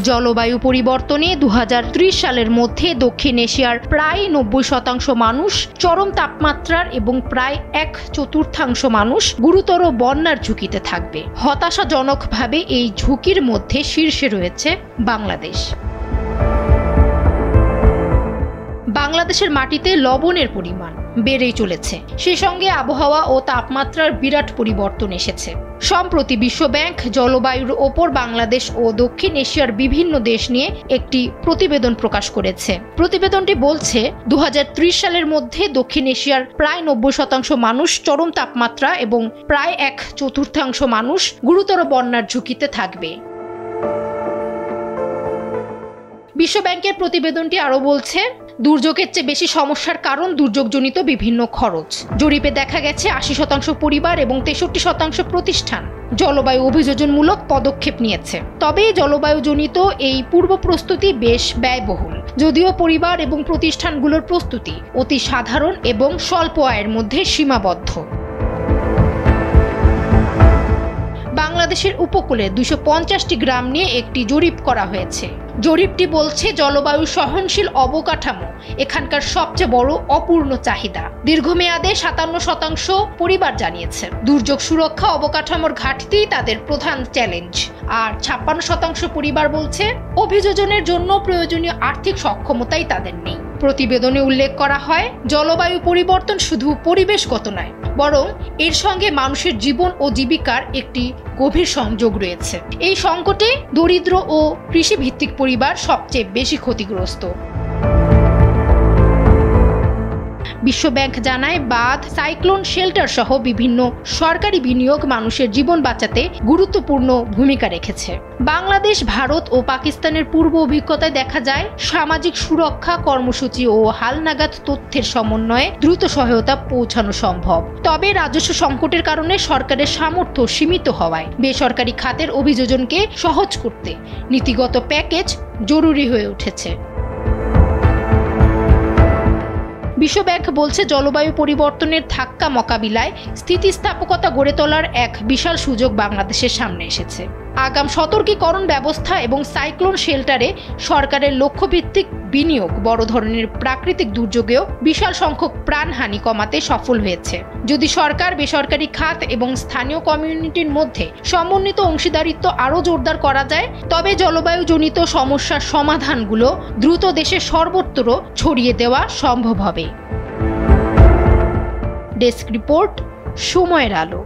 জলবায়ু পরিবর্তনে 2030 সালের মধ্যে দক্ষিণ এশিয়ার প্রায় 90% মানুষ চরম তাপমাত্রার এবং প্রায় 1/4 মানুষ গুরুতর বন্যার ঝুঁকিতে থাকবে। হতাশাজনকভাবে এই ঝুঁকির মধ্যে শীর্ষে রয়েছে বাংলাদেশ। বাংলাদেশের মাটিতে লবণের পরিমাণ বেড়েই চলেছে, সে সঙ্গে আবহাওয়া ও তাপমাত্রার বিরাট পরিবর্তন এসেছে। সম্প্রতি বিশ্বব্যাংক জলবায়ুর ওপর বাংলাদেশ ও দক্ষিণ এশিয়ার বিভিন্ন দেশ নিয়ে একটি প্রতিবেদন প্রকাশ করেছে। প্রতিবেদনটি বলছে 2030 সালের মধ্যে দক্ষিণ এশিয়ার প্রায় 90% মানুষ চরম তাপমাত্রা এবং প্রায় 1/4 মানুষ গুরুতর বন্যার ঝুঁকিতে থাকবে। বিশ্বব্যাংকের প্রতিবেদনটি আরও বলছে, দুর্যোগের চেয়ে বেশি সমস্যার কারণ দুর্যোগজনিত বিভিন্ন খরচ। জরিপে দেখা গেছে 80% পরিবার এবং 63% প্রতিষ্ঠান জলবায়ু অভিযোজনমূলক পদক্ষেপ নিয়েছে। তবে জলবায়ুজনিত এই পূর্ব প্রস্তুতি বেশ ব্যয়বহুল, যদিও পরিবার এবং প্রতিষ্ঠানগুলোর প্রস্তুতি অতি সাধারণ এবং স্বল্প আয়ের মধ্যে সীমাবদ্ধ। বাংলাদেশের উপকূলে 250টি গ্রাম নিয়ে একটি জরিপ করা হয়েছে। জরিপটি বলছে জলবায়ু সহনশীল অবকাঠামো এখানকার সবচেয়ে বড় অপূর্ণ চাহিদা। দীর্ঘমেয়াদে 57% পরিবার জানিয়েছে দুর্যোগ সুরক্ষা অবকাঠামোর ঘাটতি তাদের প্রধান চ্যালেঞ্জ, আর 56% পরিবার বলছে অভিযোজনের জন্য প্রয়োজনীয় আর্থিক সক্ষমতাই তাদের নেই। প্রতিবেদনে উল্লেখ করা হয়, জলবায়ু পরিবর্তন শুধু পরিবেশগত নয়, বরং এর সঙ্গে মানুষের জীবন ও জীবিকার একটি গভীর সংযোগ রয়েছে। এই সংকটে দরিদ্র ও কৃষিভিত্তিক পরিবার সবচেয়ে বেশি ক্ষতিগ্রস্ত। বিশ্বব্যাংক জানায়, বাঁধ, সাইক্লোন শেল্টার সহ বিভিন্ন সরকারি বিনিয়োগ মানুষের জীবন বাঁচাতে গুরুত্বপূর্ণ ভূমিকা রেখেছে। বাংলাদেশ, ভারত ও পাকিস্তানের পূর্ব অভিজ্ঞতায় দেখা যায়, সামাজিক সুরক্ষা কর্মসূচি ও হালনাগাদ তথ্যের সমন্বয়ে দ্রুত সহায়তা পৌঁছানো সম্ভব। তবে রাজস্ব সংকটের কারণে সরকারের সামর্থ্য সীমিত হওয়ায় বেসরকারি খাতের অভিযোজনকে সহজ করতে নীতিগত প্যাকেজ জরুরি হয়ে উঠেছে। বিশ্বব্যাংক বলছে, জলবায়ু পরিবর্তনের ধাক্কা মোকাবিলায় স্থিতিস্থাপকতা গড়ে তোলার এক বিশাল সুযোগ বাংলাদেশের সামনে এসেছে। আগাম সতর্কীকরণ ব্যবস্থা এবং সাইক্লোন শেল্টারে সরকারের লক্ষ্যভিত্তিক বিনিয়োগ বড় ধরনের প্রাকৃতিক দুর্যোগেও বিশাল সংখ্যক প্রাণহানি কমাতে সফল হয়েছে। যদি সরকার, বেসরকারি খাত এবং স্থানীয় কমিউনিটির মধ্যে সমন্বিত অংশীদারিত্ব আরও জোরদার করা যায়, তবে জলবায়ুজনিত সমস্যার সমাধানগুলো দ্রুত দেশের সর্বত্র ছড়িয়ে দেওয়া সম্ভব হবে। ডেস্ক রিপোর্ট, সময়ের আলো।